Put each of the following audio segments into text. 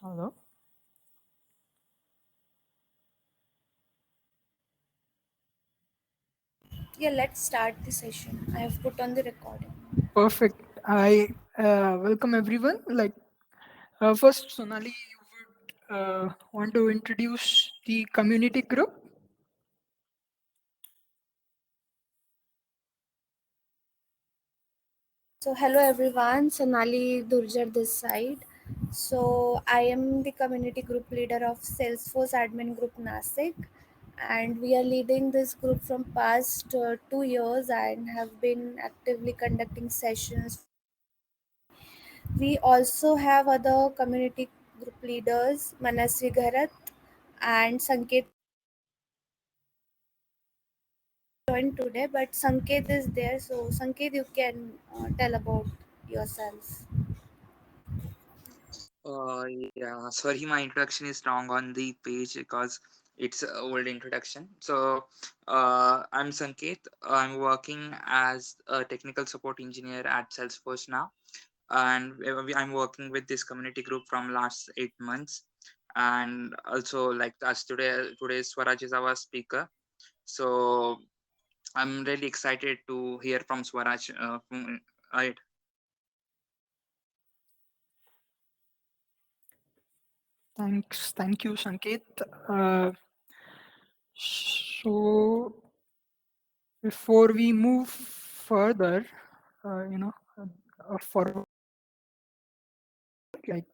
Hello. Yeah, let's start the session. I have put on the recording. Perfect. I welcome everyone. First, Sonali, you would want to introduce the community group. So, hello everyone, Sonali Durjar this side. So, I am the community group leader of Salesforce Admin Group Nashik, and we are leading this group from past 2 years and have been actively conducting sessions. We also have other community group leaders, Manasvi Gharat and Sanket joined today, but Sanket is there. So, Sanket, you can tell about yourself. Yeah, sorry, my introduction is wrong on the page because it's an old introduction. So, I'm Sanket. I'm working as a technical support engineer at Salesforce now, and I'm working with this community group from last 8 months. And also, like as today Swaraj is our speaker. So, I'm really excited to hear from Swaraj. I Thanks. Thank you, Sanket. Uh, so, before we move further, forward, like,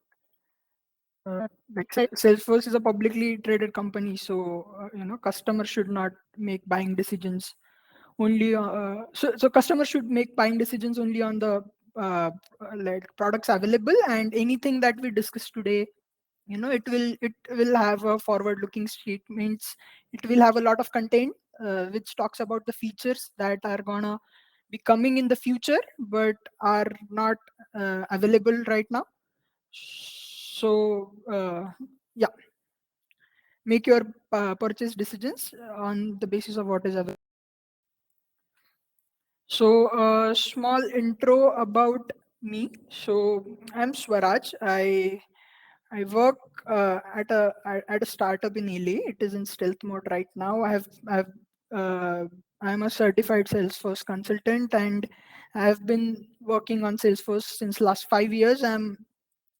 Salesforce is a publicly traded company, so customers should not make buying decisions only so customers should make buying decisions only on the like products available, and anything that we discuss today, it will have a forward looking statements. It will have a lot of content which talks about the features that are gonna be coming in the future but are not available right now. So yeah, make your purchase decisions on the basis of what is available. So, a small intro about me. So, I'm Swaraj. I work at a startup in LA. It is in stealth mode right now. Uh, I'm a certified Salesforce consultant, and I've been working on Salesforce since last 5 years. I'm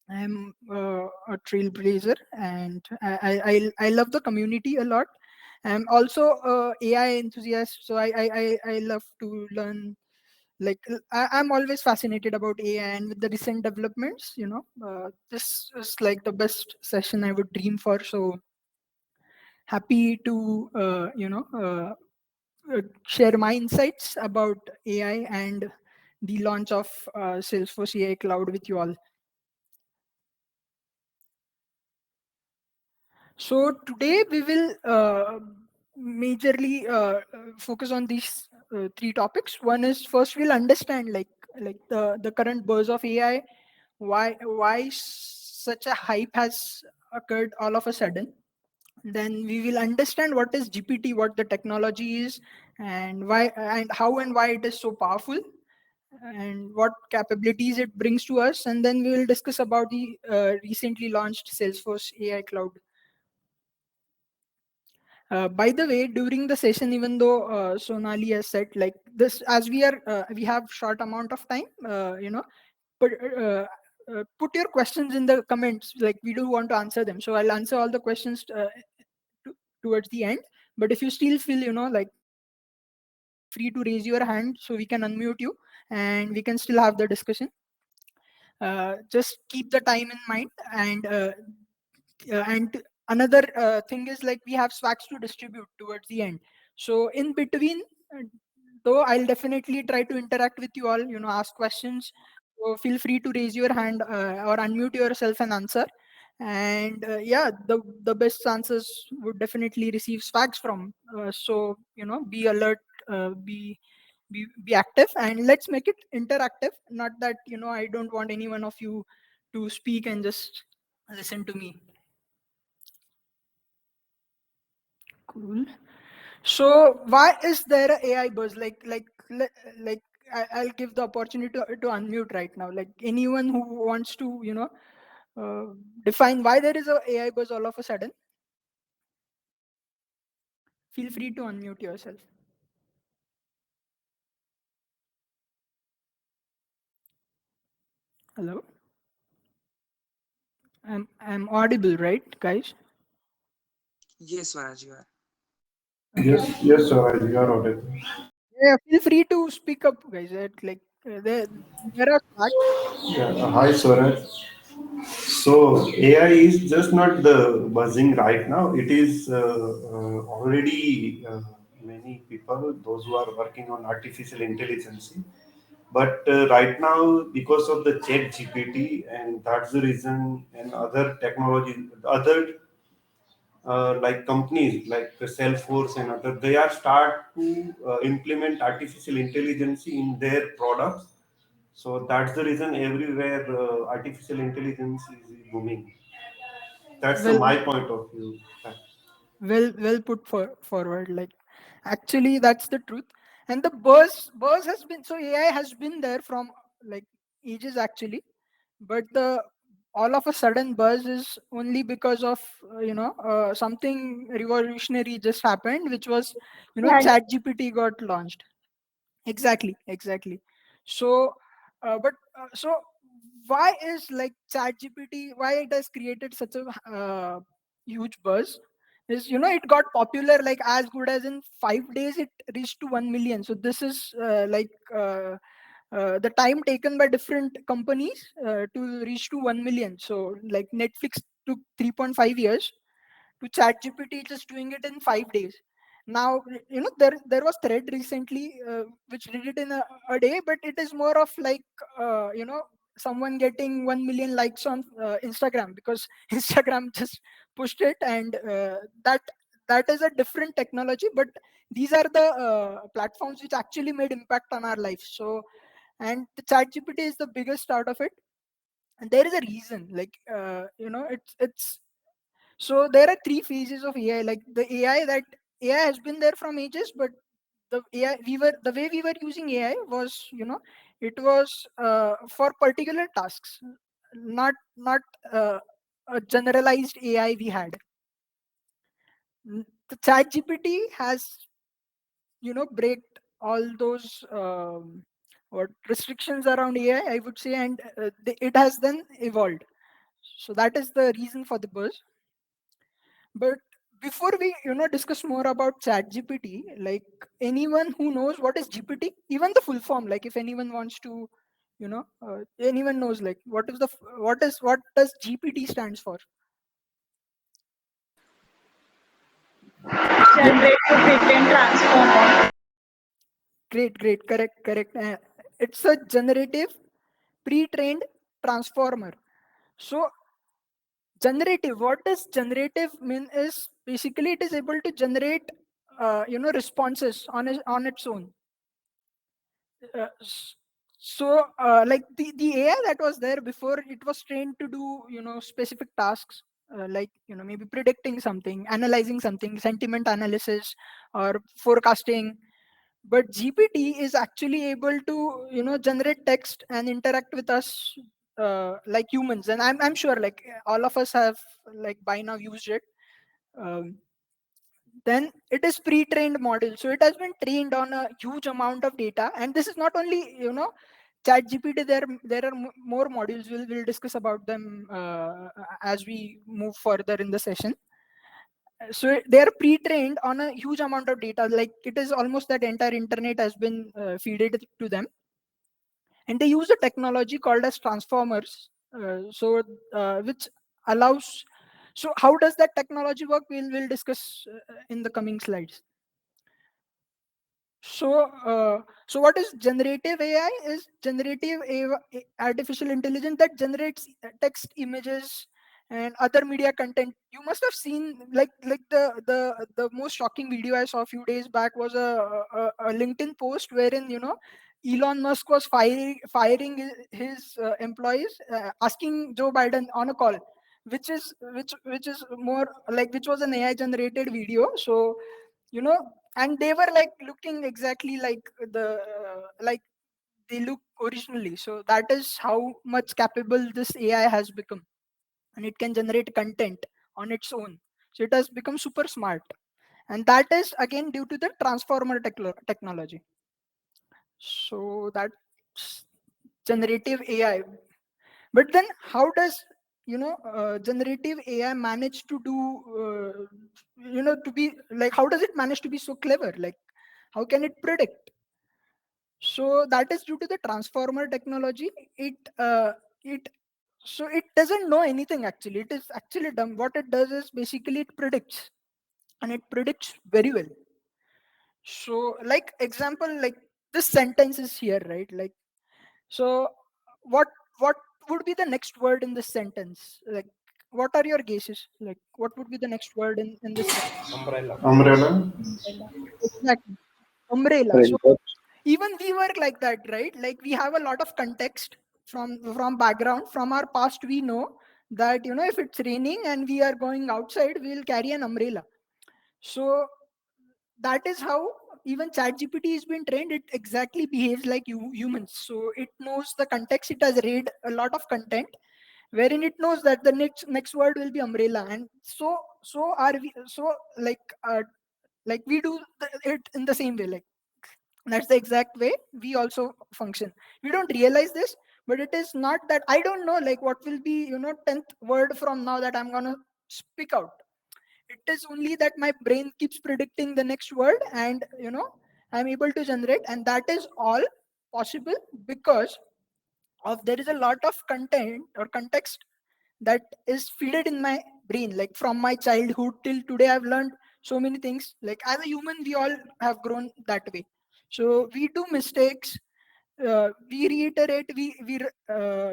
a trailblazer, and I love the community a lot. I'm also a AI enthusiast, so I love to learn. I'm always fascinated about AI, and with the recent developments, this is like the best session I would dream for. So happy to share my insights about AI and the launch of Salesforce AI Cloud with you all. So today we will majorly focus on these three topics. One is, first we'll understand the current buzz of AI, why such a hype has occurred all of a sudden. Then we will understand what is GPT, what the technology is, and why it is so powerful, and what capabilities it brings to us. And then we will discuss about the recently launched Salesforce AI Cloud. By the way, during the session, even though Sonali has said like this, as we have short amount of time, put put your questions in the comments. Like, we do want to answer them, so I'll answer all the questions towards the end. But if you still feel like, feel free to raise your hand so we can unmute you and we can still have the discussion. Just keep the time in mind, and another thing is, like, we have swags to distribute towards the end. So in between, uh, though, I'll definitely try to interact with you all, ask questions. So feel free to raise your hand or unmute yourself and answer. And yeah, the best answers would definitely receive swags from. So be alert, be active, and let's make it interactive. Not that, I don't want any one of you to speak and just listen to me. Cool. So why is there a AI buzz? I'll give the opportunity to unmute right now. Like, anyone who wants to, uh, define why there is a AI buzz all of a sudden? Feel free to unmute yourself. Hello? I'm audible, right, guys? Yes, Swaraj, you are. Okay. Yes, sir. You are audible. Yeah, feel free to speak up, guys. Like there are facts. Yeah. Hi, Swaraj. So AI is just not the buzzing right now. It is already many people, those who are working on artificial intelligence. But right now, because of the Chat GPT, and that's the reason, and other technology, other like companies like Salesforce and other, they are start to implement artificial intelligence in their products. So that's the reason everywhere artificial intelligence is booming. That's Well, my point of view. well put forward. Like, actually, that's the truth. And the buzz has been, so AI has been there from like ages actually, but the all of a sudden buzz is only because of something revolutionary just happened, which was Yeah, Chat GPT got launched. Exactly, exactly. So but so why is like Chat GPT, why it has created such a huge buzz? Is it got popular like as good as in 5 days it reached to 1 million. So this is the time taken by different companies to reach to 1 million. So like Netflix took 3.5 years, to ChatGPT just doing it in 5 days. Now there was thread recently which did it in a day, but it is more of like someone getting 1 million likes on Instagram, because Instagram just pushed it, and that is a different technology. But these are the platforms which actually made impact on our life. So, and the ChatGPT is the biggest out of it, and there is a reason. Like it's so there are three phases of AI. Like the AI has been there from ages, but the way we were using AI was, it was for particular tasks, not a generalized AI we had. The Chat GPT has break all those what restrictions around AI, I would say, and it has then evolved. So that is the reason for the buzz. But before we discuss more about Chat GPT, like anyone who knows what is GPT, even the full form, like if anyone wants to, anyone knows like what does GPT stands for? generate to pretend transformer. Great, great, correct. It's a generative pre-trained transformer. So generative, what does generative mean is basically it is able to generate responses on its own. uh, s- like the AI that was there before, it was trained to do specific tasks, like maybe predicting something, analyzing something, sentiment analysis, or forecasting. But GPT is actually able to generate text and interact with us like humans. And I'm sure like all of us have like by now used it. um, then it is pre-trained model, so it has been trained on a huge amount of data. And this is not only Chat GPT. There are more modules. We'll discuss about them as we move further in the session. So they are pre-trained on a huge amount of data, like it is almost that entire internet has been fed to them. And they use a technology called as transformers, which allows. So how does that technology work? We'll discuss in the coming slides. So what is generative AI? Is generative artificial intelligence that generates text, images, and other media content. You must have seen like the most shocking video I saw a few days back was a LinkedIn post wherein Elon Musk was firing his employees, asking Joe Biden on a call, which is more like, which was an AI generated video. So you know and they were like looking exactly like like they look originally. So that is how much capable this AI has become. and it can generate content on its own. So it has become super smart, and that is again due to the transformer technology. So that's generative AI. But then how does generative AI manage to do to be like, how does it manage to be so clever? Like, how can it predict? So that is due to the transformer technology. It so it doesn't know anything actually. It is actually dumb. What it does is basically it predicts, and it predicts very well. So like example, like this sentence is here, right? Like, so what what would be the next word in this sentence? Like, what are your guesses? Like, what would be the next word in this sentence? Umbrella. Umbrella. Exactly. Umbrella. So Raincoat. even we work like that, right? Like we have a lot of context from background, from our past. We know that if it's raining and we are going outside, we'll carry an umbrella. So that is how even ChatGPT has been trained. It exactly behaves like humans. So it knows the context. It has read a lot of content wherein it knows that the next word will be umbrella, and so are we. So like we do it in the same way. Like, that's the exact way we also function. We don't realize this, but it is not that I don't know like what will be 10th word from now that I'm gonna speak out. It is only that my brain keeps predicting the next word, and I'm able to generate, and that is all possible because of there is a lot of content or context that is fed in my brain. Like from my childhood till today, I've learned so many things. Like as a human, we all have grown that way. So we do mistakes, we reiterate, we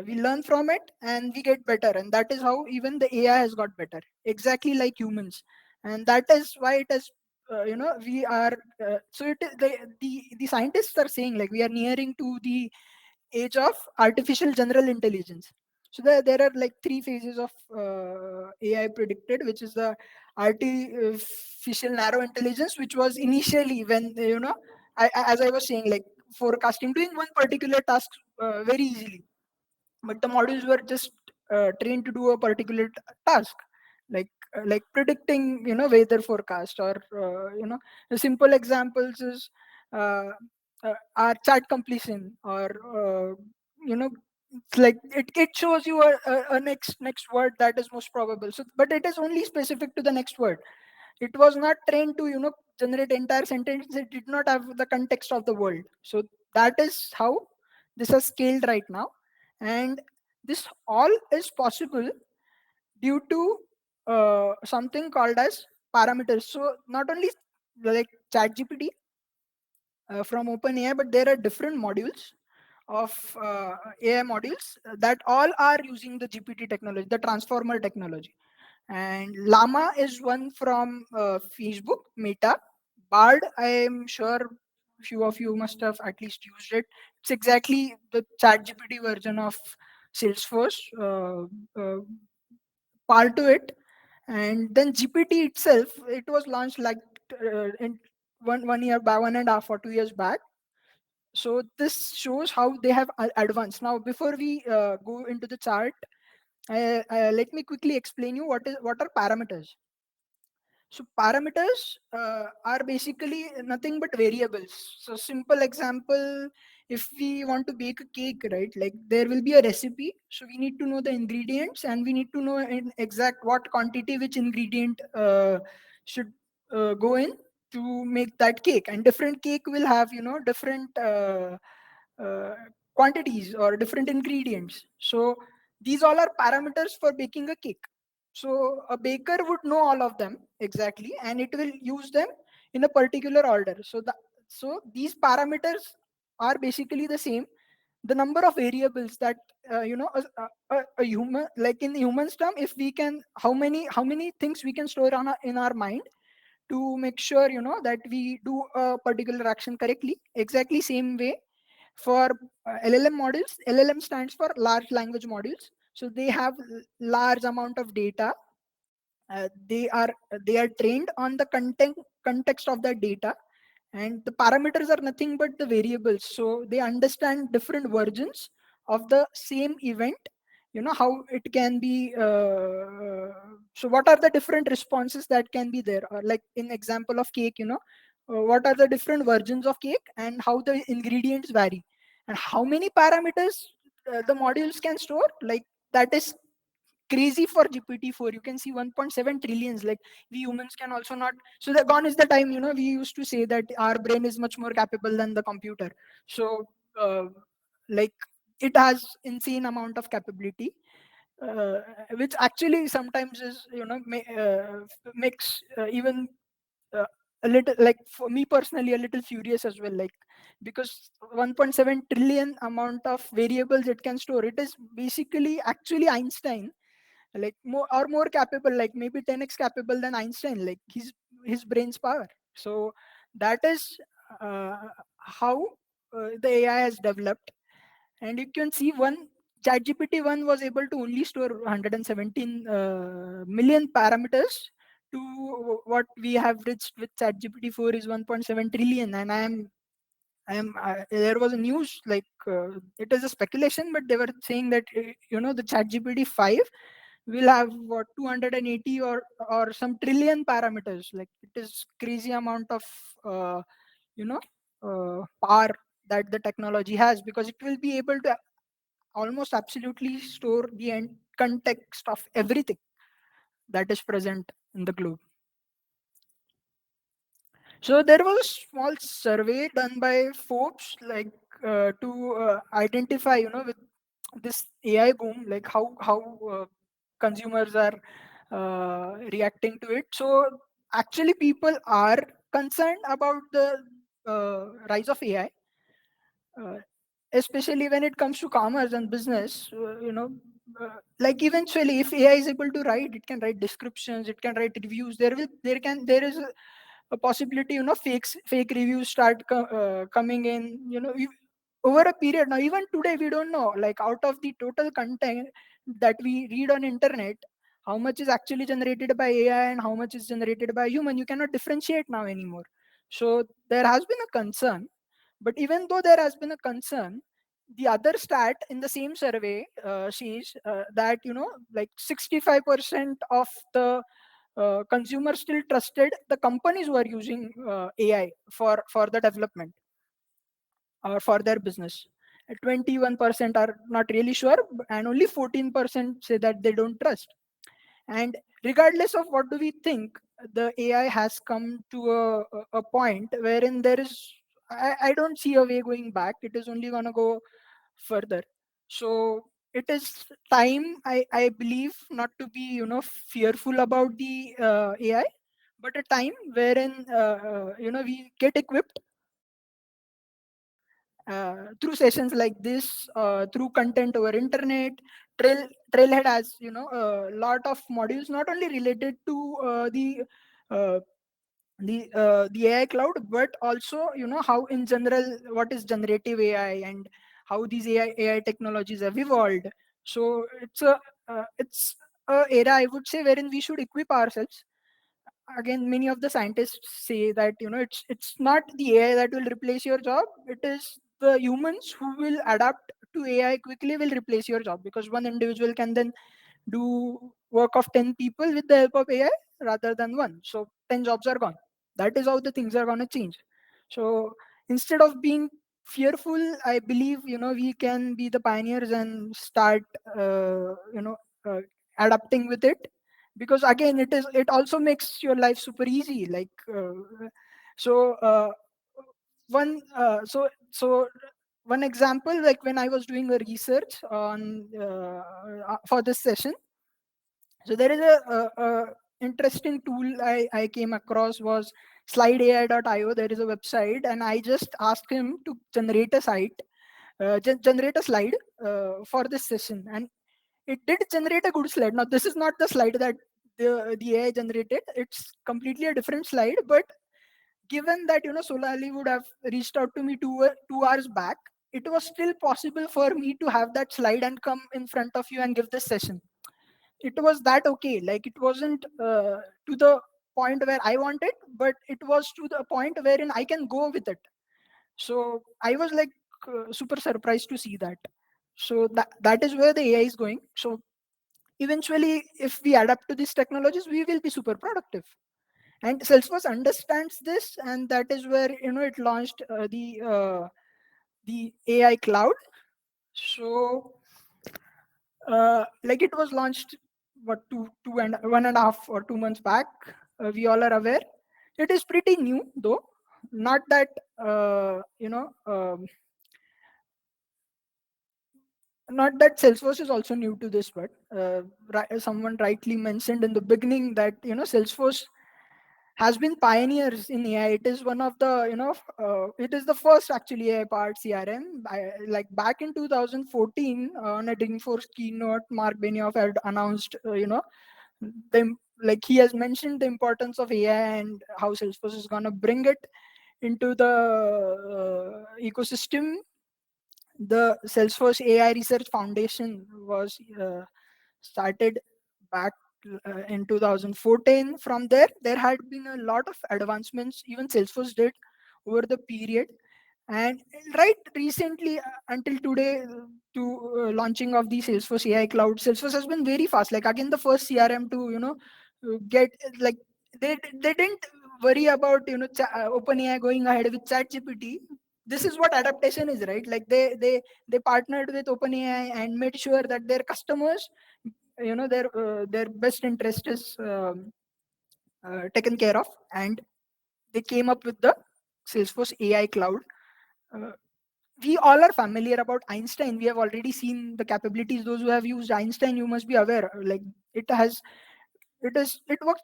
learn from it, and we get better. And that is how even the AI has got better, exactly like humans. And that is why it is we are so it is the scientists are saying like we are nearing to the age of artificial general intelligence. So there are like three phases of AI predicted, which is the artificial narrow intelligence, which was initially when as I was saying, like forecasting, doing one particular task very easily, but the models were just trained to do a particular task, like predicting weather forecast, or the simple examples is uh, our chat completion, or it's like it shows you a next word that is most probable. So but it is only specific to the next word. It was not trained to generate entire sentence. It did not have the context of the world. So that is how this has scaled right now. And this all is possible due to something called as parameters. So not only like ChatGPT from OpenAI, but there are different modules of AI modules that all are using the GPT technology, the transformer technology. And Llama is one from Facebook, Meta. Bard, I am sure few of you must have at least used it. It's exactly the ChatGPT version of Salesforce. Part to it. And then GPT itself, it was launched like in one year back, 1.5 or 2 years back. So this shows how they have advanced. Now before we go into the chart, let me quickly explain you what are parameters. So parameters are basically nothing but variables. So simple example, if we want to bake a cake, right? Like there will be a recipe. So we need to know the ingredients, and we need to know in exact what quantity which ingredient should go in to make that cake. And different cake will have different uh, quantities or different ingredients. So these all are parameters for baking a cake. So a baker would know all of them exactly, and it will use them in a particular order. So these parameters are basically the same. The number of variables that a human, like in humans term, if we can, how many things we can store in our mind to make sure that we do a particular action correctly. Exactly same way for LLM models. LLM stands for large language models. So they have large amount of data. They are trained on the context of that data, and the parameters are nothing but the variables. So they understand different versions of the same event, how it can be so what are the different responses that can be there, or like in example of cake, what are the different versions of cake and how the ingredients vary and how many parameters the modules can store. Like that is crazy for GPT-4. You can see 1.7 trillions. Like we humans can also not. So the gone is the time. We used to say that our brain is much more capable than the computer. So like it has insane amount of capability, uh, which actually sometimes is makes even uh, a little, like for me personally, a little furious as well, like because 1.7 trillion amount of variables it can store. It is basically actually Einstein, like more capable, like maybe 10x capable than Einstein, like his brain's power. So that is how the AI has developed. And you can see one ChatGPT 1 was able to only store 117 million parameters to what we have reached with ChatGPT 4 is 1.7 trillion. And there was a news, like it is a speculation, but they were saying that the ChatGPT 5 will have what 280 or some trillion parameters. Like it is crazy amount of you know power that the technology has, because it will be able to almost absolutely store the end context of everything that is present in the globe. So there was a small survey done by Forbes, like to identify, with this AI boom, like how consumers are reacting to it. So actually, people are concerned about the rise of AI, uh, especially when it comes to commerce and business. Like eventually, if AI is able to write, it can write descriptions, it can write reviews. There is a possibility, fake reviews start coming in. Over a period now, even today, we don't know, like out of the total content that we read on internet, how much is actually generated by AI and how much is generated by human. You cannot differentiate now anymore. So there has been a concern, but even though there has been a concern, the other stat in the same survey says that like 65% of the consumers still trusted the companies who are using AI for the development or for their business. 21% are not really sure, and only 14% say that they don't trust. And regardless of what do we think, the AI has come to a point wherein I don't see a way going back. It is only going to go further. So it is time, I believe, not to be fearful about the AI, but a time wherein we get equipped through sessions like this, through content over internet. Trailhead has a lot of modules, not only related to uh, the AI cloud, but also how in general what is generative AI and how these AI technologies have evolved. So it's a era, I would say, wherein we should equip ourselves. Again, many of the scientists say that it's not the AI that will replace your job. It is the humans who will adapt to AI quickly will replace your job, because one individual can then do work of 10 people with the help of AI rather than one. So 10 jobs are gone. That is how the things are going to change. So instead of being fearful, I believe we can be the pioneers and start uh, adapting with it, because again it also makes your life super easy. Like so one so one example, like when I was doing a research on for this session, so there is a interesting tool I came across was slideai.io. There is a website, and I just asked him to generate a generate a slide for this session, and it did generate a good slide. Now this is not the slide that the AI generated. It's completely a different slide, but given that Solali would have reached out to me 2 hours back, it was still possible for me to have that slide and come in front of you and give this session. It was that okay. Like it wasn't to the point where I wanted, but it was to the point wherein I can go with it. So I was like super surprised to see that. So that is where the AI is going. So eventually, if we adapt to these technologies, we will be super productive. And Salesforce understands this, and that is where it launched the AI cloud. So like it was launched what two and 1.5 or 2 months back. We all are aware. It is pretty new though. Not that not that Salesforce is also new to this, but someone rightly mentioned in the beginning that Salesforce has been pioneers in AI. It is one of the it is the first actually AI powered CRM. Like back in 2014 on a Dreamforce keynote, Mark Benioff had announced the like he has mentioned the importance of AI and how Salesforce is gonna bring it into the ecosystem. The Salesforce AI Research Foundation was started back in 2014. From there had been a lot of advancements even Salesforce did over the period. And right recently, until today, to launching of the Salesforce AI Cloud, Salesforce has been very fast. Like again, the first CRM to get like they didn't worry about OpenAI going ahead with ChatGPT. This is what adaptation is, right? Like they partnered with OpenAI and made sure that their customers, their best interest is taken care of, and they came up with the Salesforce AI Cloud. Uh, we all are familiar about Einstein. We have already seen the capabilities. Those who have used Einstein, you must be aware. Like it works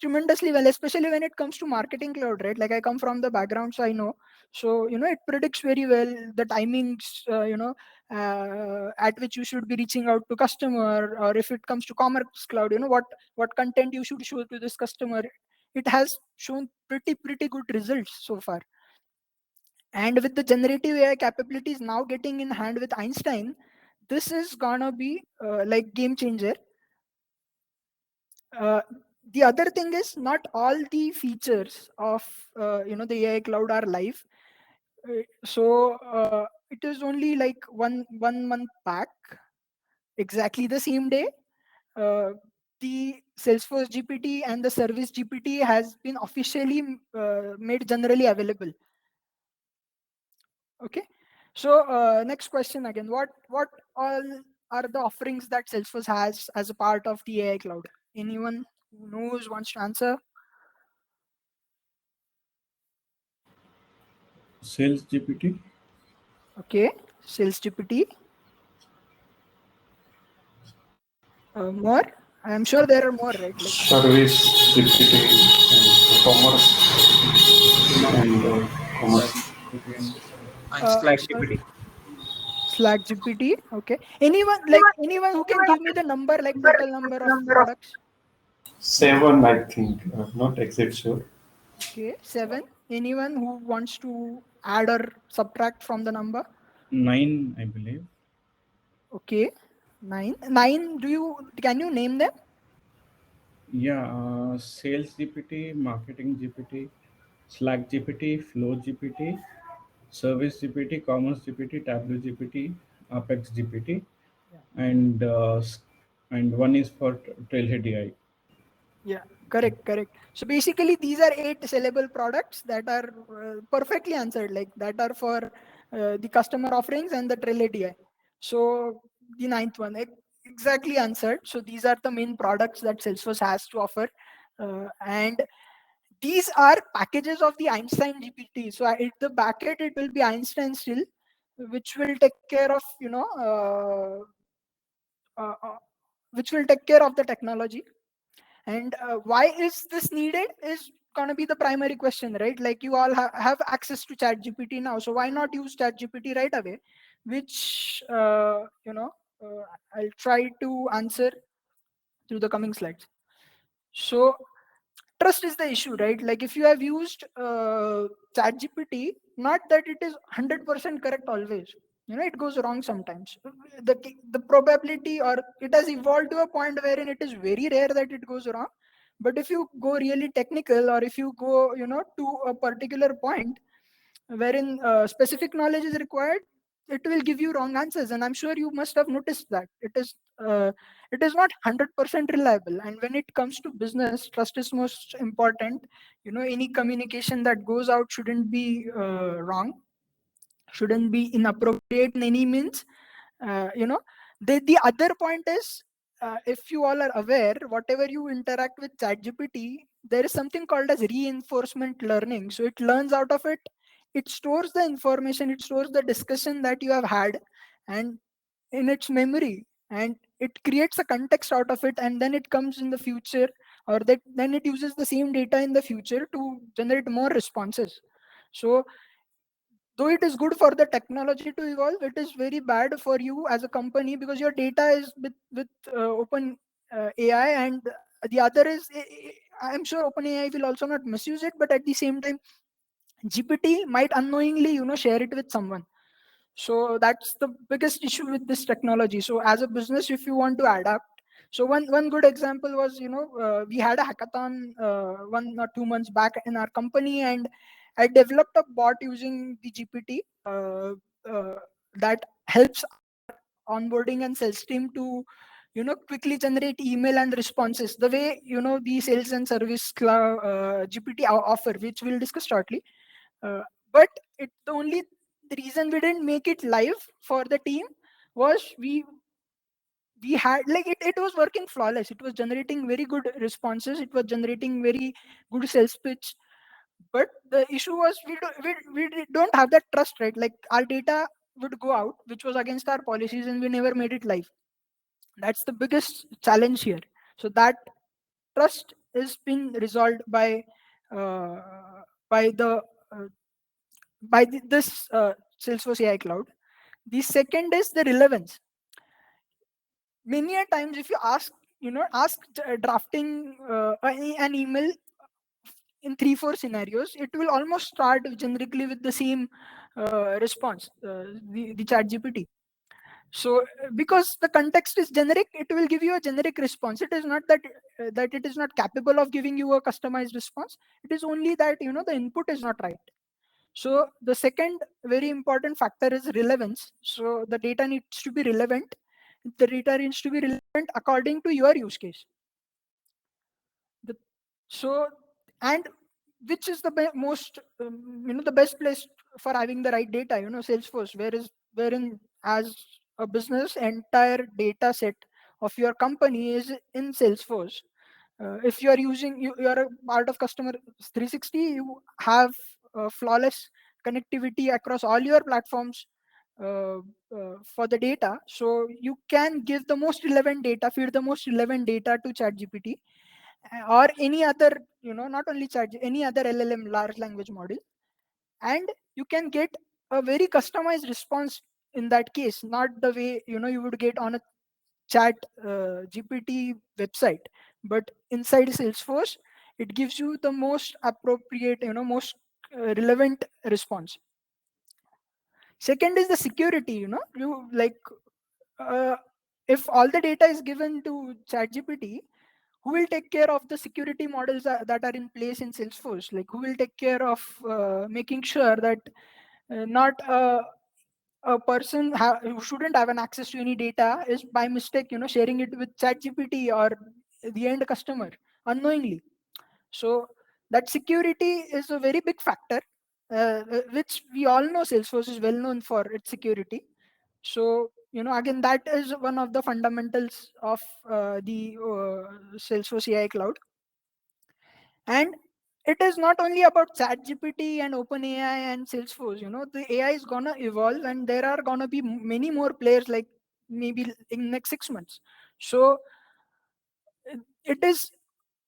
tremendously well, especially when it comes to marketing cloud, right? Like I come from the background, so I know. So it predicts very well the timings, at which you should be reaching out to customer, or if it comes to commerce cloud, what content you should show to this customer. It has shown pretty good results so far. And with the generative AI capabilities now getting in hand with Einstein, this is gonna be like game changer. Uh, the other thing is not all the features of the AI cloud are live. So it is only like one month back, exactly the same day. Uh, the Salesforce GPT and the Service GPT has been officially made generally available. Okay. So next question again. What all are the offerings that Salesforce has as a part of the AI cloud? Anyone who knows wants to answer? Sales GPT. Okay. Sales GPT. More? I'm sure there are more, right? Like Service GPT and commerce and commerce. And Slack sorry, GPT. Slack GPT. Okay. Anyone who can give me the number, like total number of products? 7, I think. Not exact sure. Okay, 7. Anyone who wants to add or subtract from the number? 9, I believe. Okay, 9. 9. Can you name them? Yeah, Sales GPT, Marketing GPT, Slack GPT, Flow GPT, Service GPT, Commerce GPT, Tableau GPT, Apex GPT, Yeah. and one is for Trailhead AI. Yeah, correct. So basically, these are 8 sellable products that are perfectly answered, like that are for the customer offerings and the Trail ADI. So the ninth one, exactly answered. So these are the main products that Salesforce has to offer. And these are packages of the Einstein GPT. So at the backend, it will be Einstein still, which will take care of, which will take care of the technology. And why is this needed is going to be the primary question, right? Like you all have access to Chat GPT now, so why not use Chat GPT right away? Which I'll try to answer through the coming slides. So trust is the issue, right? Like if you have used Chat GPT, not that it is 100% correct always. It goes wrong sometimes. The probability, or it has evolved to a point wherein it is very rare that it goes wrong. But if you go really technical, or if you go to a particular point wherein specific knowledge is required, it will give you wrong answers, and I'm sure you must have noticed that it is not 100% reliable. And when it comes to business, trust is most important. Any communication that goes out shouldn't be wrong, shouldn't be inappropriate in any means. The other point is, if you all are aware, whatever you interact with ChatGPT, there is something called as reinforcement learning. So it learns out of it. It stores the information, it stores the discussion that you have had, and in its memory, and it creates a context out of it, and then it comes in the future, or that then it uses the same data in the future to generate more responses. So though it is good for the technology to evolve, it is very bad for you as a company, because your data is with open AI. And the other is, I'm sure open AI will also not misuse it, but at the same time, GPT might unknowingly share it with someone. So that's the biggest issue with this technology. So as a business, if you want to adapt, so one good example was, we had a hackathon 1 or 2 months back in our company, and I developed a bot using the GPT that helps onboarding and sales team to quickly generate email and responses the way the sales and service GPT offer, which we'll discuss shortly. uh, but the only the reason we didn't make it live for the team was we had, like, it was working flawless. It was generating very good responses, it was generating very good sales pitch. But the issue was, we don't have that trust, right? Like, our data would go out, which was against our policies, and we never made it live. That's the biggest challenge here. So that trust is been resolved uh, by the uh, this Salesforce AI Cloud. The second is the relevance. Many a times, if you ask drafting an email in 3-4 scenarios, it will almost start generically with the same response, the chat GPT. So because the context is generic, it will give you a generic response. It is not that it is not capable of giving you a customized response. It is only that the input is not right. So the second very important factor is relevance. So the data needs to be relevant. The data needs to be relevant according to your use case. The, so, and which is the most the best place for having the right data? Salesforce, wherein as a business, entire data set of your company is in Salesforce. If you are you are a part of customer 360, you have flawless connectivity across all your platforms for the data. So you can give the most relevant data, feed the most relevant data to ChatGPT, or any other, not only chat, any other LLM, large language model, and you can get a very customized response in that case, not the way you would get on a chat GPT website, but inside Salesforce, it gives you the most appropriate, most relevant response. Second is the security. You like, uh, if all the data is given to chat GPT, who will take care of the security models that are in place in Salesforce? Like, who will take care of making sure that not a person who shouldn't have an access to any data is by mistake sharing it with ChatGPT or the end customer unknowingly? So that security is a very big factor, which we all know Salesforce is well known for its security. So again, that is one of the fundamentals of the Salesforce AI Cloud. And it is not only about chat GPT and OpenAI and Salesforce. The AI is gonna evolve, and there are gonna be many more players, like maybe in next 6 months. So it is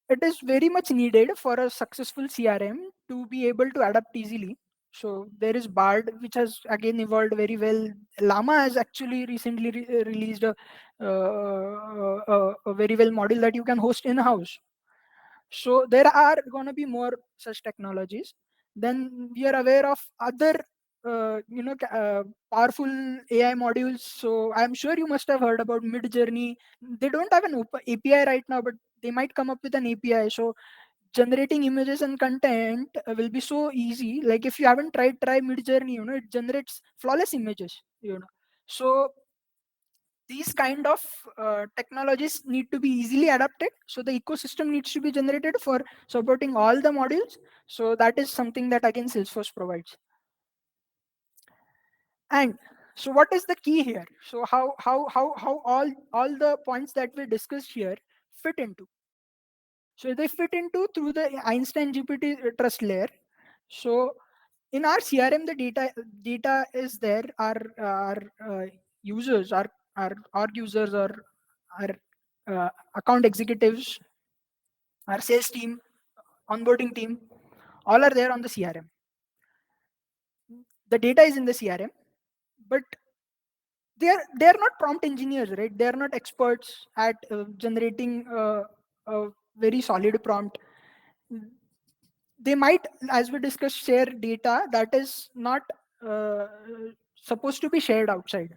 it is very much needed for a successful CRM to be able to adapt easily. So there is Bard, which has again evolved very well. Llama has actually recently released a very well model that you can host in house. So there are going to be more such technologies. Then we are aware of other powerful AI modules. So I'm sure you must have heard about Mid Journey. They don't have an open API right now, but they might come up with an API. So generating images and content will be so easy. Like, if you haven't tried, try Mid Journey. It generates flawless images. So these kind of technologies need to be easily adapted, so the ecosystem needs to be generated for supporting all the modules. So that is something that again Salesforce provides. And so what is the key here? So how all the points that we discussed here fit into? So they fit into through the Einstein GPT trust layer. So in our CRM, the data is there. Our users, our users, or our account executives, our sales team, onboarding team, all are there on the CRM. The data is in the CRM, but they are not prompt engineers, right? They are not experts at generating a very solid prompt. They might, as we discussed, share data that is not uh, supposed to be shared outside.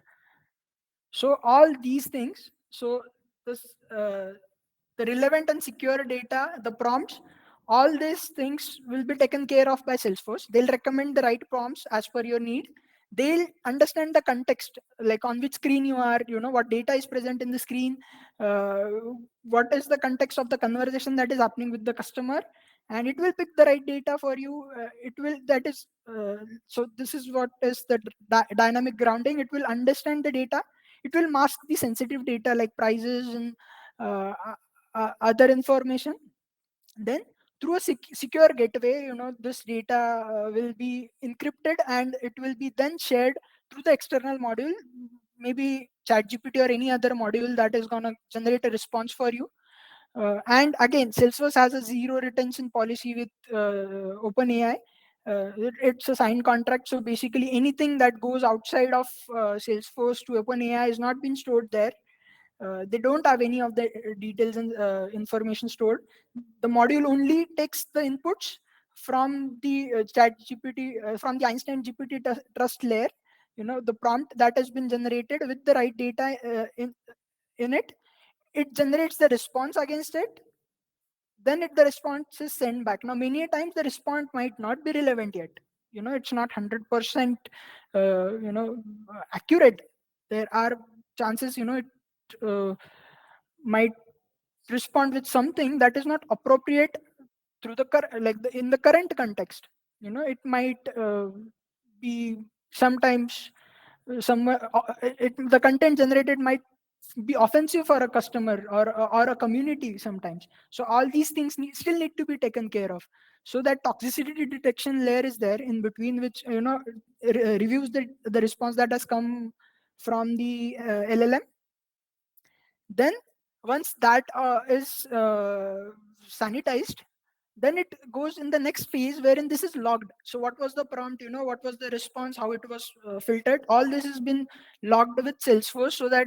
So all these things, so this the relevant and secure data, the prompts, all these things will be taken care of by Salesforce. They'll recommend the right prompts as per your need. They'll understand the context, like on which screen you are, what data is present in the screen, uh, what is the context of the conversation that is happening with the customer, and it will pick the right data for you. It will that is So this is what is the dynamic grounding. It will understand the data. It will mask the sensitive data like prices and uh, other information. Then through a secure gateway, this data will be encrypted, and it will be then shared through the external module, maybe ChatGPT or any other module that is going to generate a response for you. And again, Salesforce has a zero retention policy with OpenAI. It's a signed contract, so basically anything that goes outside of Salesforce to OpenAI is not being stored there. They don't have any of the details and information stored. The module only takes the inputs from the chat GPT, from the Einstein GPT trust layer. The prompt that has been generated with the right data in it. It generates the response against it. Then the response is sent back. Now many times the response might not be relevant yet. It's not 100% accurate. There are chances it uh, might respond with something that is not appropriate through in the current context. It might be sometimes the content generated might be offensive for a customer or a community sometimes. So all these things still need to be taken care of. So that toxicity detection layer is there in between, which reviews the response that has come from the LLM. Then once that is sanitized, then it goes in the next phase wherein this is logged. So what was the prompt, what was the response, how it was filtered, all this has been logged with Salesforce, so that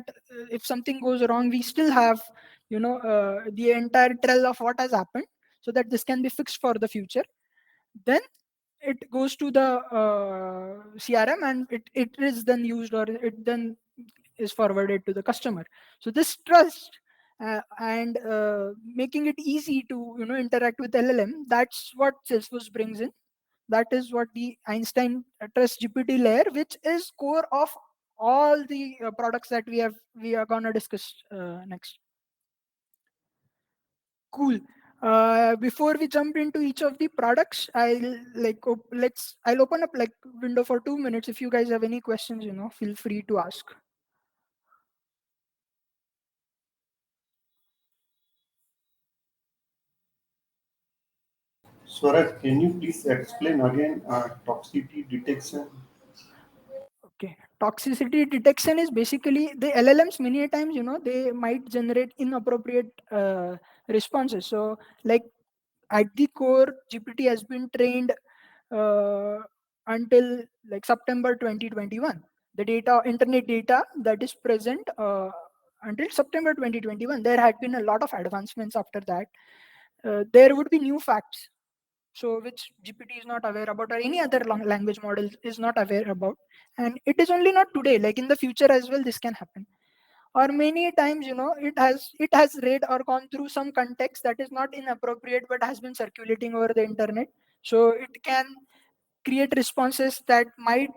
if something goes wrong, we still have the entire trail of what has happened, so that this can be fixed for the future. Then it goes to the CRM, and it is then used, or it then is forwarded to the customer. So this trust and making it easy to interact with LLM, that's what Salesforce brings in. That is what the Einstein Trust GPT layer, which is core of all the products that we are gonna discuss next. Cool. Before we jump into each of the products, I'll open up like window for 2 minutes. If you guys have any questions, feel free to ask. Swaraj, can you please explain again toxicity detection? Okay. Toxicity detection is basically the LLMs. Many times, they might generate inappropriate responses. So, like at the core, GPT has been trained uh, until like September 2021. The internet data that is present until September 2021. There had been a lot of advancements after that. There would be new facts, so which GPT is not aware about, or any other language model is not aware about. And it is only not today, like in the future as well, this can happen. Or many times, it has read or gone through some context that is not inappropriate but has been circulating over the internet. So it can create responses that might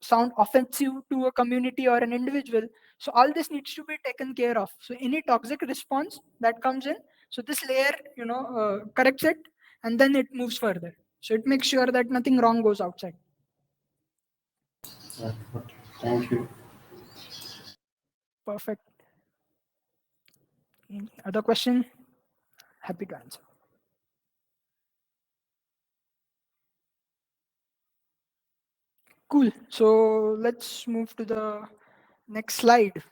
sound offensive to a community or an individual. So all this needs to be taken care of. So any toxic response that comes in, so this layer, corrects it, and then it moves further. So it makes sure that nothing wrong goes outside. Okay. Thank you. Perfect. Any other question? Happy to answer. Cool. So let's move to the next slide.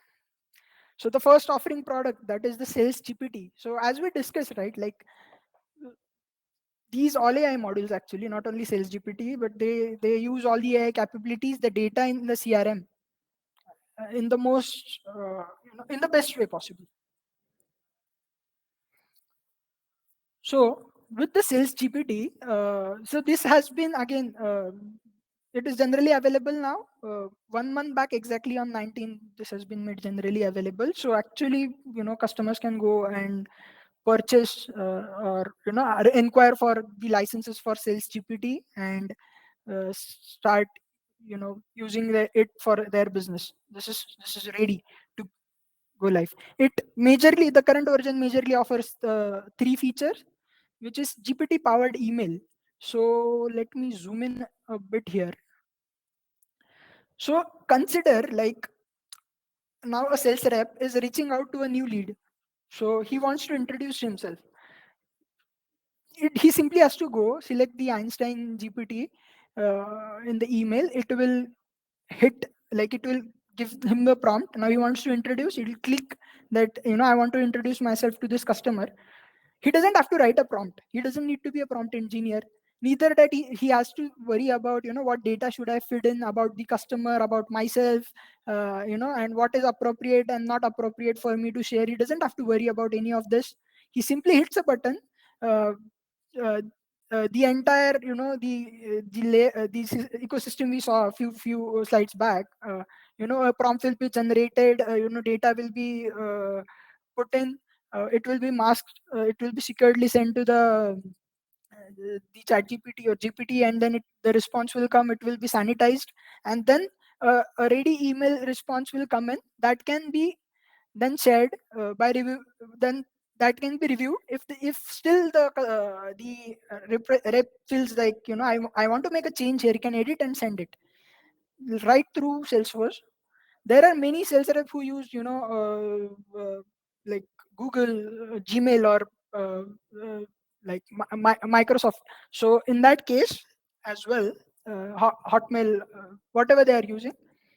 So the first offering product, that is the Sales GPT. So as we discussed, right, like these all AI modules actually, not only Sales GPT, but they use all the AI capabilities, the data in the CRM in the most, in the best way possible. So with the Sales GPT, so this has been again, it is generally available now. 1 month back, exactly on 19th, this has been made generally available. So actually, customers can go and purchase or inquire for the licenses for Sales GPT and start using it for their business. This is ready to go live. It majorly, the current version majorly offers three features, which is GPT powered email. So let me zoom in a bit here. So consider like now a sales rep is reaching out to a new lead. So he wants to introduce himself. He simply has to go select the Einstein GPT in the email. It will hit, like it will give him the prompt. Now he wants to introduce. He will click that, I want to introduce myself to this customer. He doesn't have to write a prompt. He doesn't need to be a prompt engineer. Neither that he has to worry about, what data should I feed in about the customer, about myself, and what is appropriate and not appropriate for me to share. He doesn't have to worry about any of this. He simply hits a button. uh, uh, the entire, the ecosystem we saw a few slides back, a prompt will be generated, data will be put in, it will be masked, it will be securely sent to the chat GPT or GPT, and then the response will come, it will be sanitized, and then a ready email response will come in that can be then shared by review. Then that can be reviewed. If still the rep feels like, I want to make a change here, you can edit and send it right through Salesforce. There are many sales reps who use, like Google, Gmail, or uh, uh, like Microsoft. So in that case as well, Hotmail, whatever they are using,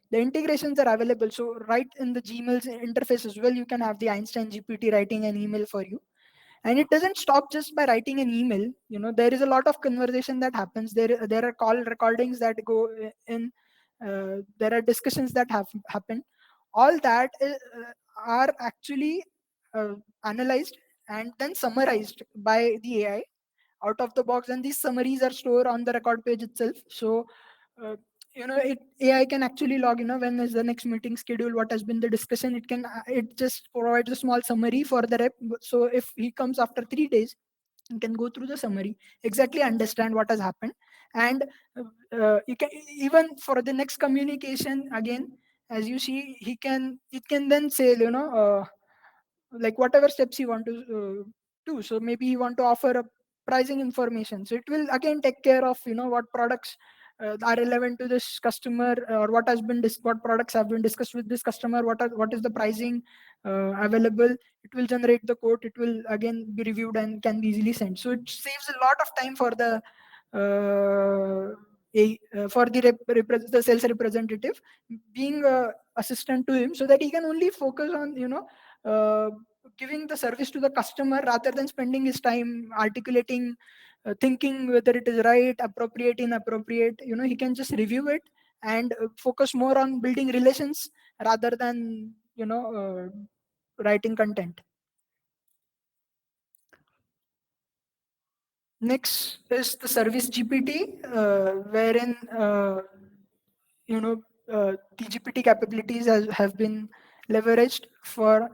the integrations are available. So right in the Gmail's interface as well, you can have the Einstein GPT writing an email for you. And it doesn't stop just by writing an email. There is a lot of conversation that happens. There are call recordings that go in. There are discussions that have happened. All that are actually analyzed and then summarized by the AI out of the box, and these summaries are stored on the record page itself. So AI can actually log, when is the next meeting schedule, what has been the discussion. It just provides a small summary for the rep. So if he comes after 3 days, you can go through the summary, exactly understand what has happened, and you can even for the next communication again, as you see, it can then say, like whatever steps you want to do. So maybe you want to offer a pricing information, so it will again take care of, what products are relevant to this customer, or what products have been discussed with this customer, what is the pricing available. It will generate the quote, it will again be reviewed and can be easily sent. So it saves a lot of time for the the sales representative, being a assistant to him, so that he can only focus on, uh, giving the service to the customer, rather than spending his time articulating, thinking whether it is right, appropriate, inappropriate. He can just review it and focus more on building relations rather than, writing content. Next is the service GPT, wherein the GPT capabilities have been leveraged for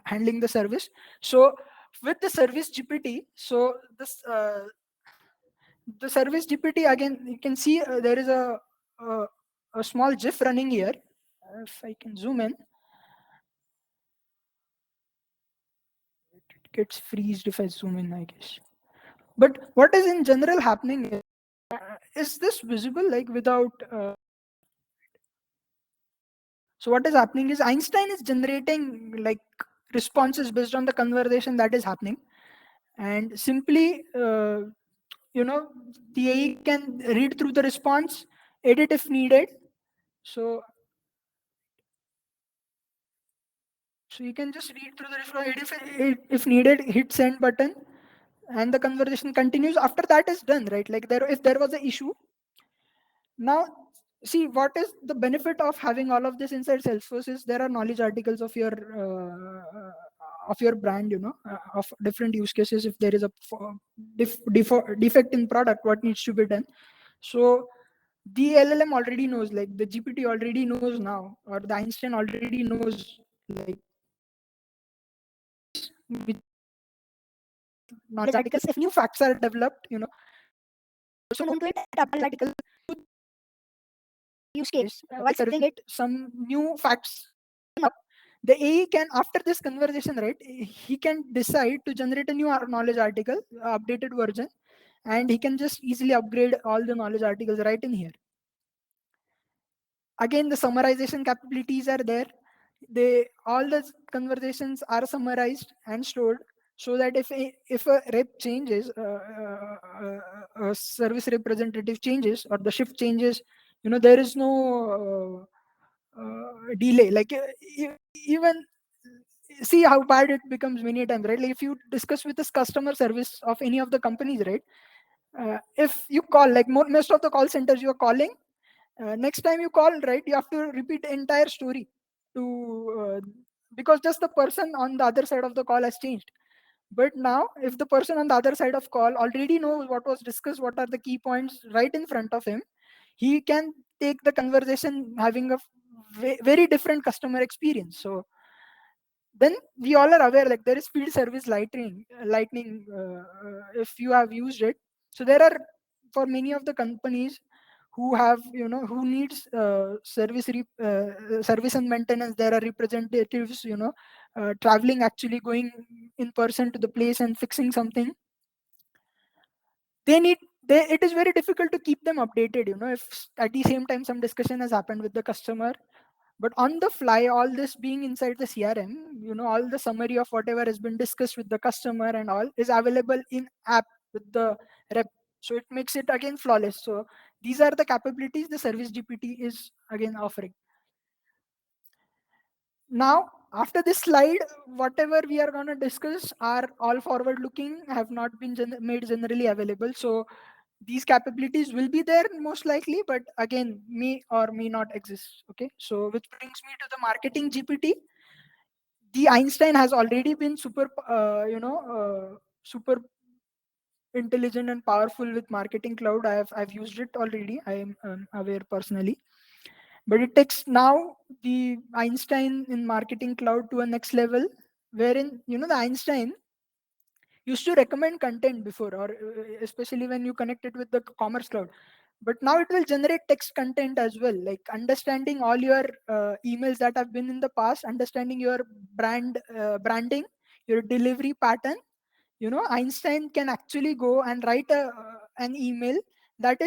handling the service. So with the service GPT, so this the service GPT, again you can see there is a a small GIF running here. If I can zoom in, it gets freezed if I zoom in, I guess. But what is in general happening is this visible like without? So what is happening is Einstein is generating like responses based on the conversation that is happening, and simply the AI can read through the response, edit if needed. So you can just read through the response, edit if needed, hit send button, and the conversation continues. After that is done, right? Like if there was an issue. Now, see what is the benefit of having all of this inside Salesforce is there are knowledge articles of your brand, of different use cases. If there is a defect in product, what needs to be done. So the LLM already knows, like the GPT already knows now, or the Einstein already knows, like with knowledge articles. If new facts are developed, also known to it article use case, while serving it some new facts up, the AI can, after this conversation, right, he can decide to generate a new knowledge article, updated version, and he can just easily upgrade all the knowledge articles right in here. Again, the summarization capabilities are there. All the conversations are summarized and stored, so that if a rep changes, a service representative changes, or the shift changes, there is no delay. Like even see how bad it becomes many times, right? Like if you discuss with this customer service of any of the companies, right? If you call, like most of the call centers you are calling, next time you call, right, you have to repeat the entire story to because just the person on the other side of the call has changed. But now, if the person on the other side of call already knows what was discussed, what are the key points right in front of him, he can take the conversation having a very different customer experience. So then we all are aware, like there is field service lightning, if you have used it. So there are, for many of the companies who have, who needs service and maintenance, there are representatives, traveling, actually going in person to the place and fixing something. It is very difficult to keep them updated, if at the same time some discussion has happened with the customer. But on the fly, all this being inside the CRM, all the summary of whatever has been discussed with the customer and all is available in app with the rep. So it makes it again flawless. So these are the capabilities the Service GPT is again offering. Now, after this slide, whatever we are going to discuss are all forward looking, have not been made generally available. So these capabilities will be there most likely, but again, may or may not exist. Okay, so which brings me to the marketing GPT. The Einstein has already been super intelligent and powerful with Marketing Cloud. I've used it already. I am aware personally. But it takes now the Einstein in Marketing Cloud to a next level, wherein the Einstein used to recommend content before, or especially when you connect it with the Commerce Cloud. But now it will generate text content as well, like understanding all your emails that have been in the past, understanding your branding, your delivery pattern. Einstein can actually go and write an email that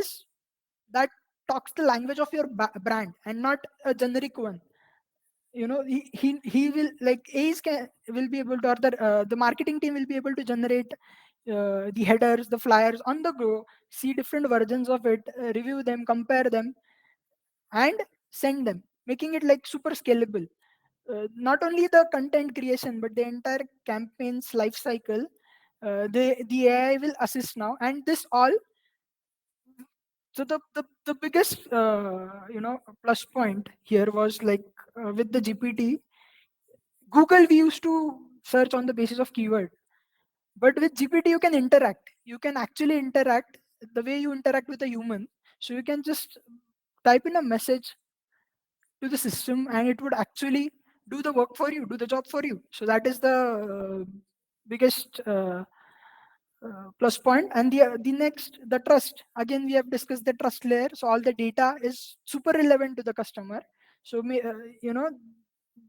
talks the language of your brand and not a generic one. He will, like A's will be able to, or the marketing team will be able to generate the headers, the flyers on the go, see different versions of it, review them, compare them, and send them, making it like super scalable. Not only the content creation, but the entire campaign's life cycle, the AI will assist now. And this all, so the biggest plus point here was like, with the GPT, Google we used to search on the basis of keyword, but with GPT you can interact. You can actually interact the way you interact with a human. So you can just type in a message to the system, and it would actually do the work for you, do the job for you. So that is the biggest plus point. And the next, the trust, again we have discussed the trust layer. So all the data is super relevant to the customer. So the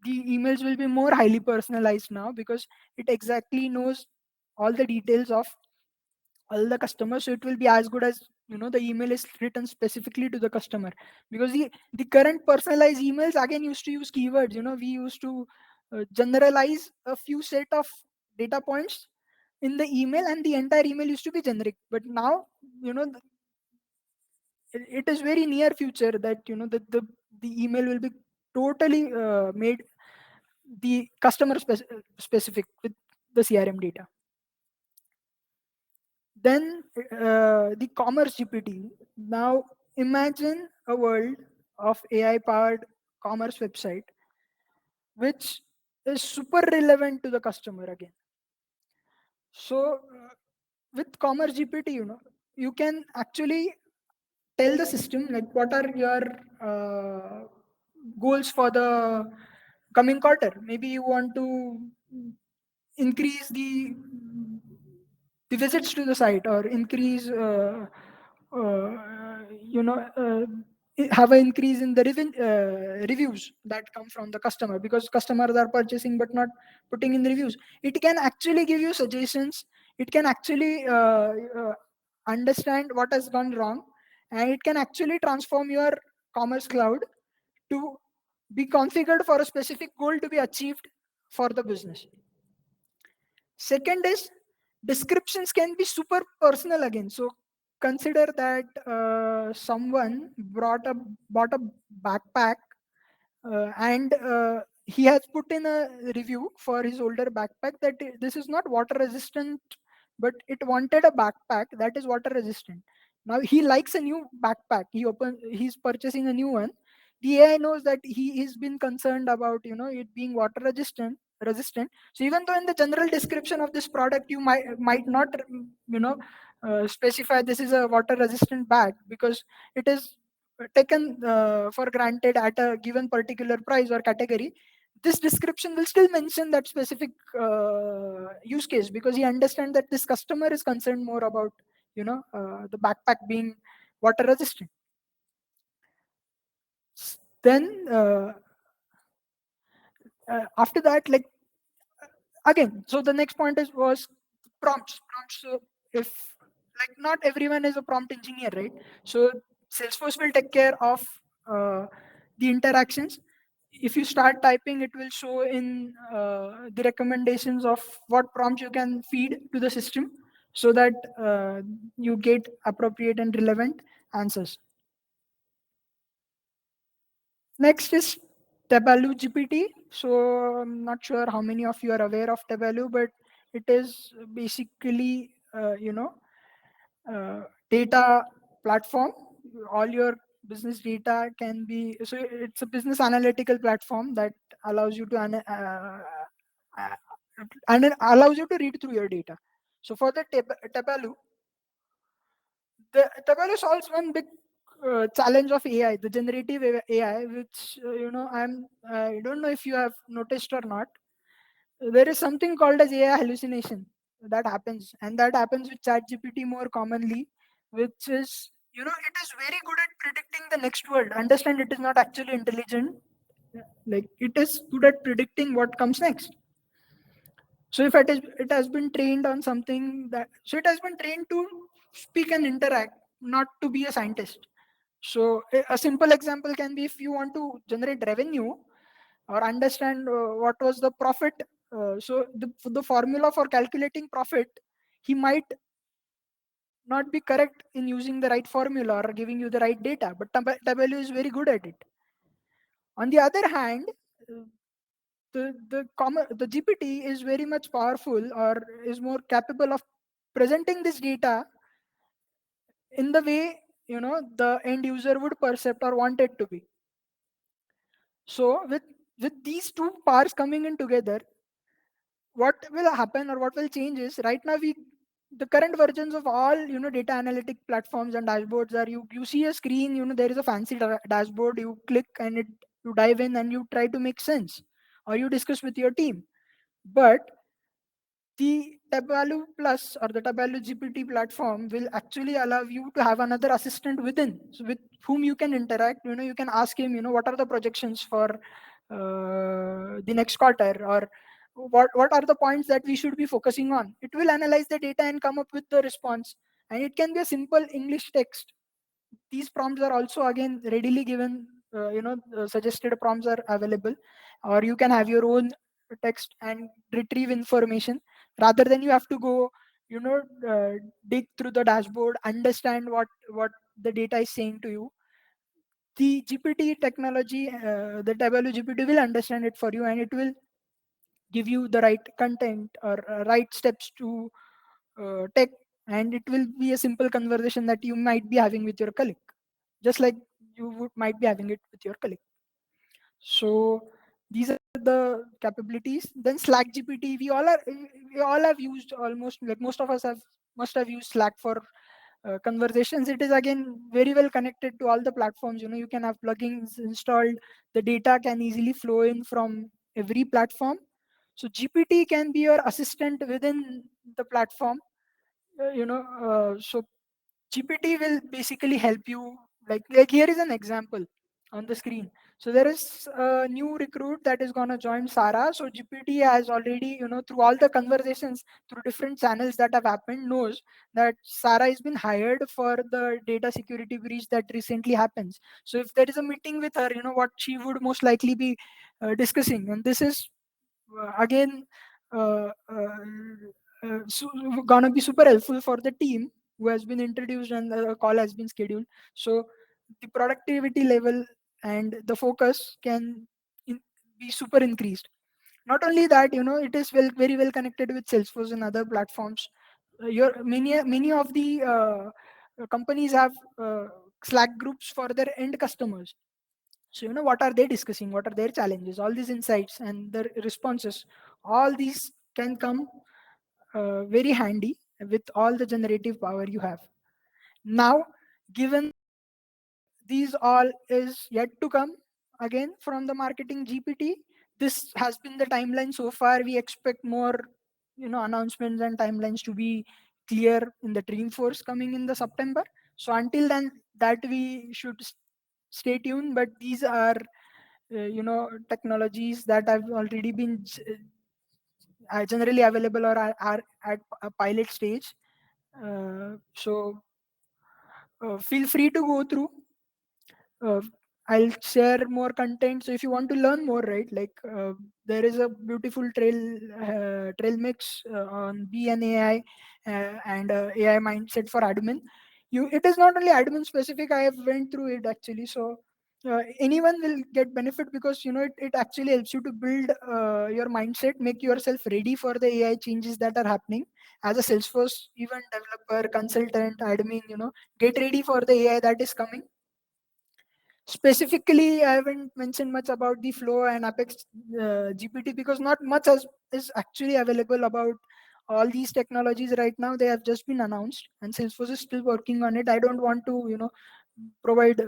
emails will be more highly personalized now, because it exactly knows all the details of all the customers. So it will be as good as the email is written specifically to the customer. Because the current personalized emails again used to use keywords. We used to generalize a few set of data points in the email, and the entire email used to be generic. But now it is very near future that the email will be totally made the customer specific with the CRM data. Then the commerce GPT. Now imagine a world of AI powered commerce website which is super relevant to the customer again. So with commerce GPT, you can actually tell the system like what are your goals for the coming quarter. Maybe you want to increase the visits to the site, or increase have an increase in the reviews that come from the customer, because customers are purchasing but not putting in reviews. It can actually give you suggestions. It can actually understand what has gone wrong, and it can actually transform your commerce cloud to be configured for a specific goal to be achieved for the business. Second is, descriptions can be super personal again. So consider that someone bought a backpack, and he has put in a review for his older backpack that this is not water resistant, but it wanted a backpack that is water resistant. Now he likes a new backpack. He's purchasing a new one. The AI knows that he is been concerned about it being water resistant. So even though in the general description of this product you might not specify this is a water resistant bag, because it is taken for granted at a given particular price or category, this description will still mention that specific use case, because he understands that this customer is concerned more about the backpack being water resistant. Then after that, like again, so the next point was prompts. So if, like, not everyone is a prompt engineer, right? So Salesforce will take care of the interactions. If you start typing, it will show in the recommendations of what prompt you can feed to the system, so that you get appropriate and relevant answers. Next is Tableau GPT. So I'm not sure how many of you are aware of Tableau, but it is basically data platform. All your business data can be, so it's a business analytical platform that allows you to uh, and it allows you to read through your data. So for the Tableau, the Tableau solves one big challenge of AI, the generative AI, which I don't know if you have noticed or not. There is something called as AI hallucination that happens, and that happens with ChatGPT more commonly, which is it is very good at predicting the next word. Understand, it is not actually intelligent. Like, it is good at predicting what comes next. So if it has been trained on something that, so it has been trained to speak and interact, not to be a scientist. So a simple example can be, if you want to generate revenue or understand what was the profit. So the formula for calculating profit, he might not be correct in using the right formula or giving you the right data, but Tableau is very good at it. On the other hand, uh, the GPT is very much powerful, or is more capable of presenting this data in the way the end user would perceive or want it to be. So with these two parts coming in together, what will happen or what will change is, right now the current versions of all data analytic platforms and dashboards are, you see a screen, there is a fancy dashboard, you click and you dive in and you try to make sense, or you discuss with your team. But the Tableau Plus or the Tableau GPT platform will actually allow you to have another assistant within, so with whom you can interact. You can ask him, what are the projections for the next quarter, or what are the points that we should be focusing on. It will analyze the data and come up with the response, and it can be a simple English text. These prompts are also again readily given. Suggested prompts are available, or you can have your own text and retrieve information, rather than you have to go, dig through the dashboard, understand what the data is saying to you. The GPT technology, the Tableau GPT will understand it for you, and it will give you the right content or right steps to take, and it will be a simple conversation that you might be having with your colleague, just like might be having it with your colleague. So these are the capabilities. Then Slack GPT, we all have used, almost like most of us have must have used Slack for conversations. It is again very well connected to all the platforms. You can have plugins installed. The data can easily flow in from every platform. So GPT can be your assistant within the platform. So GPT will basically help you. Like here is an example on the screen. So there is a new recruit that is gonna join Sara. So GPT has already, through all the conversations through different channels that have happened, knows that Sara has been hired for the data security breach that recently happens. So if there is a meeting with her, what she would most likely be discussing, and this is again gonna be super helpful for the team who has been introduced and the call has been scheduled. So the productivity level and the focus can be super increased. Not only that, it is very well connected with Salesforce and other platforms. Many of the companies have Slack groups for their end customers. So what are they discussing, what are their challenges, all these insights and the responses, all these can come very handy with all the generative power you have. Now, given these all is yet to come again from the marketing GPT, this has been the timeline so far. We expect more announcements and timelines to be clear in the Dreamforce coming in the September. So until then, that we should stay tuned. But these are technologies that have already been generally available or are at a pilot stage. So feel free to go through. uh, I'll share more content. So if you want to learn more, right, like there is a beautiful trail mix on BNAI and AI mindset for admin. It is not only admin specific. I have went through it actually. So anyone will get benefit, because it actually helps you to build your mindset, make yourself ready for the AI changes that are happening as a Salesforce event developer, consultant, admin. Get ready for the AI that is coming. Specifically, I haven't mentioned much about the Flow and Apex GPT, because not much is actually available about all these technologies right now. They have just been announced, and Salesforce is still working on it. I don't want to, provide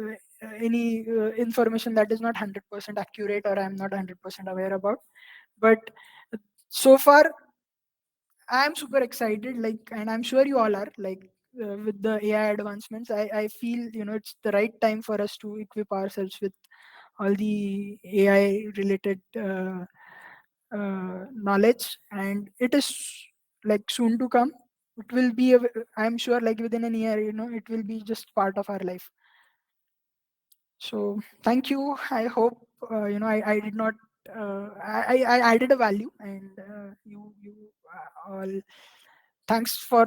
any information that is not 100% accurate or I'm not 100% aware about. But so far, I'm super excited, and I'm sure you all are, with the AI advancements. I feel, it's the right time for us to equip ourselves with all the AI related knowledge, and it is like soon to come. It will be, I'm sure, like within an year, it will be just part of our life. So thank you. I hope, I did not, I added a value, and you all, thanks for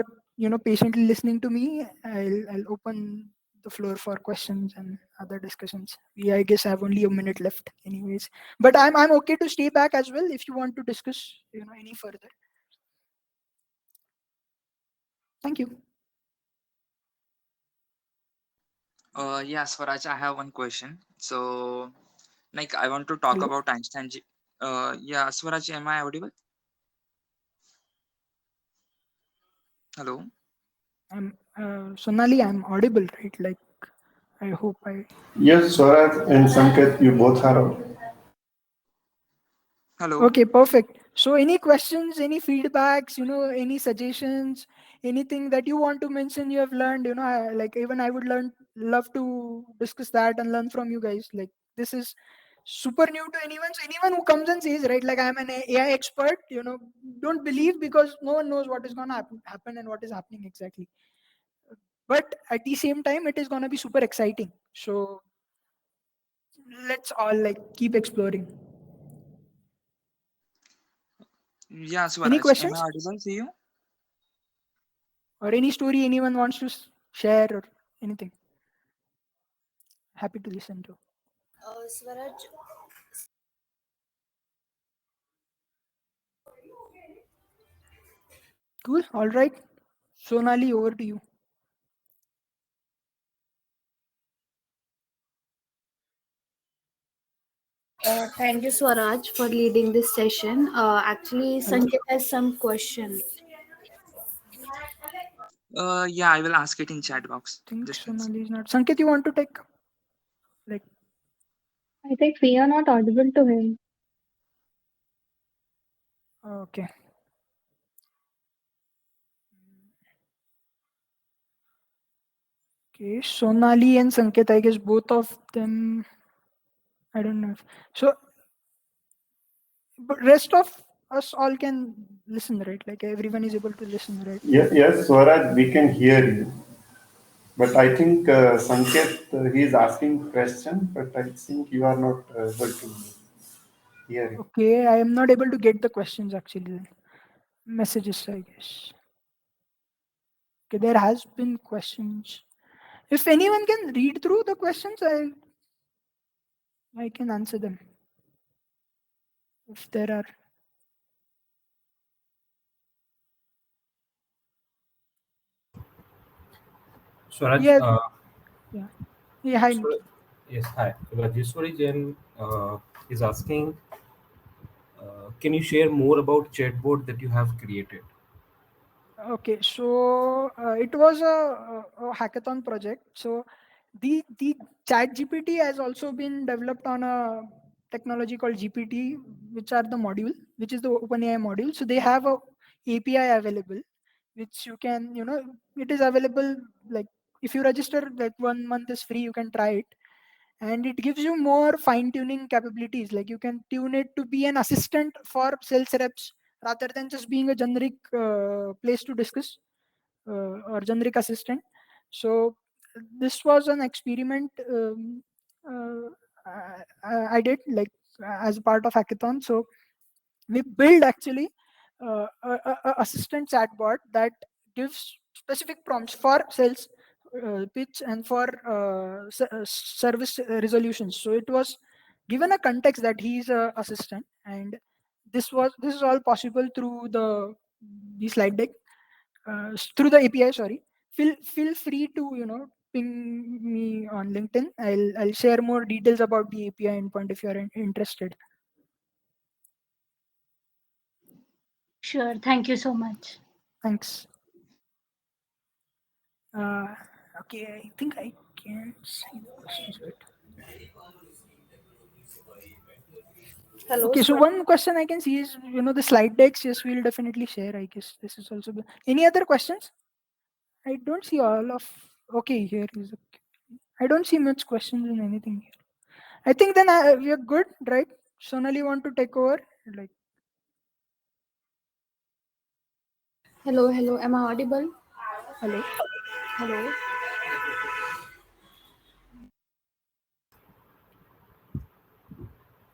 patiently listening to me. I'll open the floor for questions and other discussions. I guess I have only a minute left anyways, but I'm okay to stay back as well if you want to discuss any further. Thank you. Yeah, Swaraj, I have one question. So, like, I want to talk Hello. about Einstein. Yeah, Swaraj, am I audible? Hello. Sonali, I'm audible, right? Like, I hope I. Yes, Swaraj and Sanket, you both are. Hello. Okay, perfect. So, any questions, any feedbacks, any suggestions, anything that you want to mention you have learned, like even I would love to discuss that and learn from you guys. Like, this is super new to anyone. So, anyone who comes and says, right, like I'm an AI expert, don't believe, because no one knows what is going to happen and what is happening exactly. But at the same time, it is going to be super exciting. So, let's all like keep exploring. Yeah, Any Swaraj, am I questions? audible to you? Or any story anyone wants to share or anything? Happy to listen to. Swaraj, Cool. All right. Sonali, over to you. thank you, Swaraj, for leading this session. Actually, Hello. Sanjay has some question. Yeah, I will ask it in chat box. Think Just once. Sonali is not. Sanket, you want to take? Like, I think we are not audible to him. okay. Okay. Sonali and Sanket, I guess both of them. I don't know. So, but rest of us all can listen, right? Like everyone is able to listen, right? Yes, Swaraj, we can hear you. But I think Sanket, he is asking question, but I think you are not able to hear it. Okay. I am not able to get the questions actually. Then. Messages, I guess. Okay. There has been questions. If anyone can read through the questions, I can answer them if there are. Swaraj, Yeah, yeah, yeah. Hi, Nikhil. yes, hi. Rajeshwari Jain is asking, can you share more about chatbot that you have created? Okay, so it was a hackathon project. So the Chat GPT has also been developed on a technology called GPT, which are the module, which is the OpenAI module. So they have a API available, which you can, it is available. Like if you register, like 1 month is free, you can try it, and it gives you more fine tuning capabilities. Like you can tune it to be an assistant for sales reps rather than just being a generic place to discuss, or generic assistant. So this was an experiment, I did, like as a part of hackathon. So we build actually a assistant chatbot that gives specific prompts for sales pitch and for service resolutions. So it was given a context that he is a assistant, and this is all possible through the slide deck, through the API. Sorry, feel free to ping me on LinkedIn. I'll share more details about the API endpoint if you are interested. Sure. Thank you so much. Thanks. Uh, okay, I think I can see the questions bit. Hello, Okay, so Swaraj. one question I can see is, the slide decks. Yes, we'll definitely share. I guess this is also. Any other questions? I don't see all of. Okay, here is. I don't see much questions in anything here. I think then we are good, right? Sonali, want to take over? Like, Hello, hello. Am I audible? hello. Hello.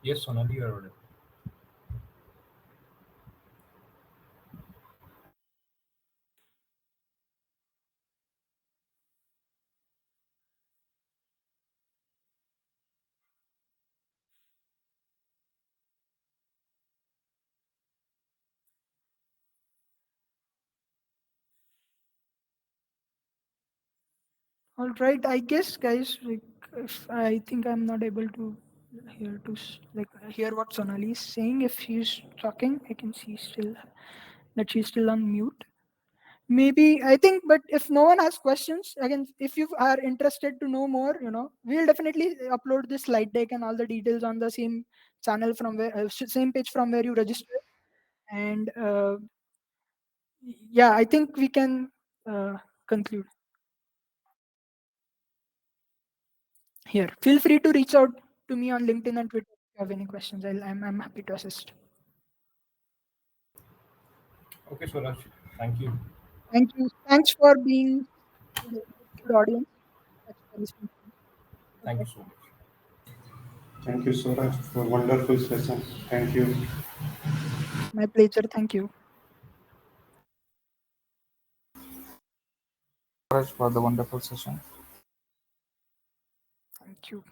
Yes, Sonali, you are audible. All right, I guess, guys. Like, if I think I'm not able to hear what Sonali is saying. If she's talking, I can see still that she's still on mute. Maybe I think, but if no one has questions, again, if you are interested to know more, we'll definitely upload this slide deck and all the details on the same channel from where same page from where you register. And yeah, I think we can conclude here. Feel free to reach out to me on LinkedIn and Twitter if you have any questions. I'm happy to assist. Okay, Swaraj. Thank you. Thank you. Thanks for being good audience. Thanks for listening to me. Thank Okay. you so much. Thank you, Swaraj, for wonderful session. Thank you. My pleasure. Thank you. Swaraj, for the wonderful session. Thank you.